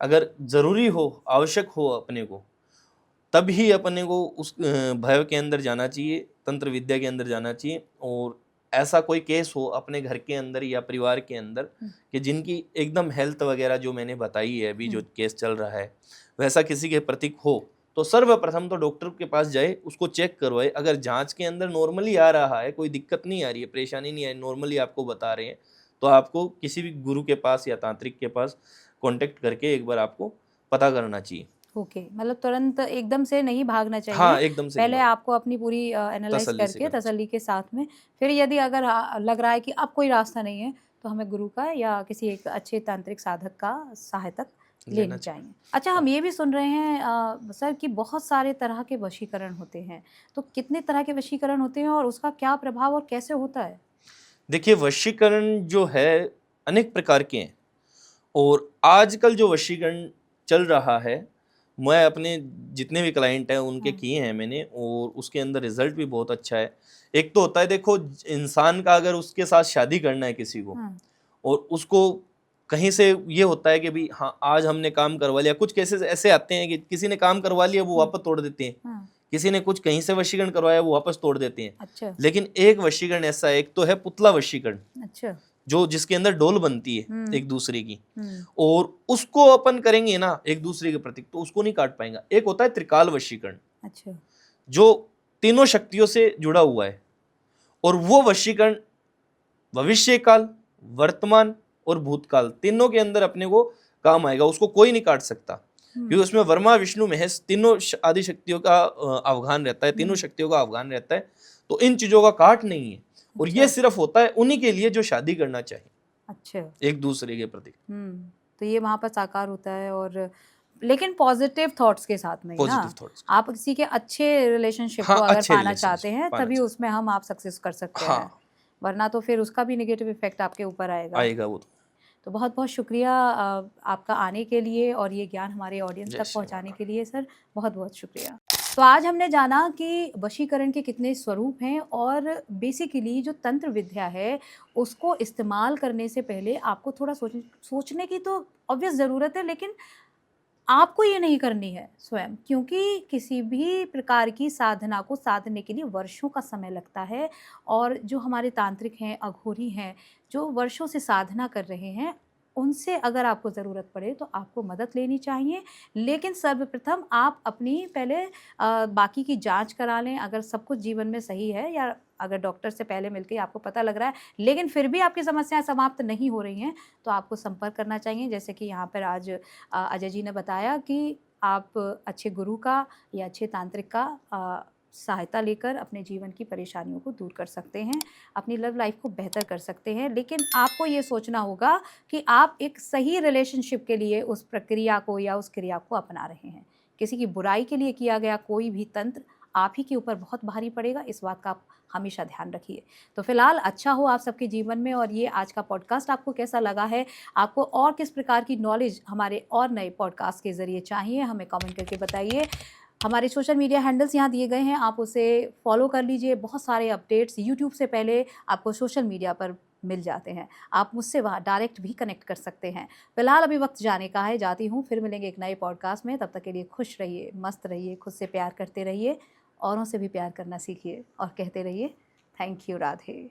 अगर ज़रूरी हो, आवश्यक हो अपने को, तब ही अपने को उस भय के अंदर जाना चाहिए, तंत्र विद्या के अंदर जाना चाहिए। और ऐसा कोई केस हो अपने घर के अंदर या परिवार के अंदर कि जिनकी एकदम हेल्थ वगैरह जो मैंने बताई है, अभी जो केस चल रहा है वैसा किसी के प्रतीक हो, तो सर्वप्रथम तो डॉक्टर के पास जाए, उसको चेक करवाए। अगर जांच के अंदर नॉर्मली आ रहा है, कोई दिक्कत नहीं आ रही है, परेशानी नहीं आ रही, नॉर्मली आपको बता रहे हैं, तो आपको किसी भी गुरु के पास या तांत्रिक के पास कांटेक्ट करके एक बार आपको पता करना चाहिए। ओके, मतलब तुरंत एकदम से नहीं भागना चाहिए। हाँ, एकदम से पहले आपको अपनी पूरी एनालाइज करके तसल्ली के साथ में, फिर यदि अगर लग रहा है कि अब कोई रास्ता नहीं है तो हमें गुरु का या किसी एक अच्छे तांत्रिक साधक का सहायता लेनी चाहिए। अच्छा, हम ये भी सुन रहे हैं सर कि बहुत सारे तरह के वशीकरण होते हैं, तो कितने तरह के वशीकरण होते हैं और उसका क्या प्रभाव और कैसे होता है? देखिए, वशीकरण जो है अनेक प्रकार के हैं और आजकल जो वशीकरण चल रहा है, मैं अपने जितने भी क्लाइंट हैं उनके किए हैं मैंने और उसके अंदर रिजल्ट भी बहुत अच्छा है। एक तो होता है, देखो इंसान का अगर उसके साथ शादी करना है किसी को और उसको कहीं से ये होता है कि भी हाँ आज हमने काम करवा लिया। कुछ केसेस ऐसे आते हैं कि किसी ने काम करवा लिया वो वापस तोड़ देते हैं, किसी ने कुछ कहीं से वशीकरण करवाया वो वापस तोड़ देते हैं। अच्छा। लेकिन एक वशीकरण ऐसा है, एक तो है पुतला वशीकरण। अच्छा। जो जिसके अंदर डोल बनती है एक दूसरे की और उसको अपन करेंगे ना एक दूसरे के प्रति, तो उसको नहीं काट पाएंगे। एक होता है त्रिकाल वशीकरण। अच्छा। जो तीनों शक्तियों से जुड़ा हुआ है और वो वशीकरण भविष्य काल, वर्तमान और भूतकाल तीनों के अंदर अपने को काम आएगा, उसको कोई नहीं काट सकता। क्योंकि उसमें वर्मा विष्णु महेश तीनों आदि शक्तियों का अवगाहन रहता है, तीनों शक्तियों का अवगाहन रहता है। तो इन चीजों का काट नहीं है, और ये सिर्फ होता है उन्हीं के लिए जो शादी करना चाहिए अच्छा। एक दूसरे के प्रति। तो ये वहाँ पर साकार होता है, और लेकिन पॉजिटिव थॉट्स के साथ में ही ना। Positive thoughts. आप किसी के अच्छे रिलेशनशिप हाँ, को अगर अच्छे पाना relationship चाहते हैं पाना तभी चाहिए। उसमें हम आप सक्सेस कर सकते हैं, हाँ, वरना तो फिर उसका भी नेगेटिव इफेक्ट आपके ऊपर आएगा। आएगा वो तो। तो बहुत बहुत शुक्रिया आपका आने के लिए और ये ज्ञान हमारे ऑडियंस जय तक श्री पहुंचाने के लिए सर, बहुत बहुत शुक्रिया। तो आज हमने जाना कि वशीकरण के कितने स्वरूप हैं, और बेसिकली जो तंत्र विद्या है उसको इस्तेमाल करने से पहले आपको थोड़ा सोचने की तो ऑब्वियस ज़रूरत है, लेकिन आपको ये नहीं करनी है स्वयं, क्योंकि किसी भी प्रकार की साधना को साधने के लिए वर्षों का समय लगता है। और जो हमारे तांत्रिक हैं, अघोरी हैं, जो वर्षों से साधना कर रहे हैं, उनसे अगर आपको ज़रूरत पड़े तो आपको मदद लेनी चाहिए। लेकिन सर्वप्रथम आप अपनी पहले बाकी की जांच करा लें। अगर सब कुछ जीवन में सही है, या अगर डॉक्टर से पहले मिलके आपको पता लग रहा है लेकिन फिर भी आपकी समस्याएं समाप्त नहीं हो रही हैं, तो आपको संपर्क करना चाहिए। जैसे कि यहाँ पर आज अजय जी ने बताया कि आप अच्छे गुरु का या अच्छे तांत्रिक का सहायता लेकर अपने जीवन की परेशानियों को दूर कर सकते हैं, अपनी लव लाइफ को बेहतर कर सकते हैं। लेकिन आपको ये सोचना होगा कि आप एक सही रिलेशनशिप के लिए उस प्रक्रिया को या उस क्रिया को अपना रहे हैं। किसी की बुराई के लिए किया गया कोई भी तंत्र आप ही के ऊपर बहुत भारी पड़ेगा, इस बात का आप हमेशा ध्यान रखिए। तो फिलहाल अच्छा हो आप सबके जीवन में। और ये आज का पॉडकास्ट आपको कैसा लगा है, आपको और किस प्रकार की नॉलेज हमारे और नए पॉडकास्ट के ज़रिए चाहिए, हमें कमेंट करके बताइए। हमारे सोशल मीडिया हैंडल्स यहाँ दिए गए हैं, आप उसे फॉलो कर लीजिए। बहुत सारे अपडेट्स यूट्यूब से पहले आपको सोशल मीडिया पर मिल जाते हैं, आप मुझसे वहाँ डायरेक्ट भी कनेक्ट कर सकते हैं। फिलहाल अभी वक्त जाने का है, जाती हूँ। फिर मिलेंगे एक नए पॉडकास्ट में, तब तक के लिए खुश रहिए, मस्त रहिए, खुद से प्यार करते रहिए, औरों से भी प्यार करना सीखिए, और कहते रहिए थैंक यू राधे।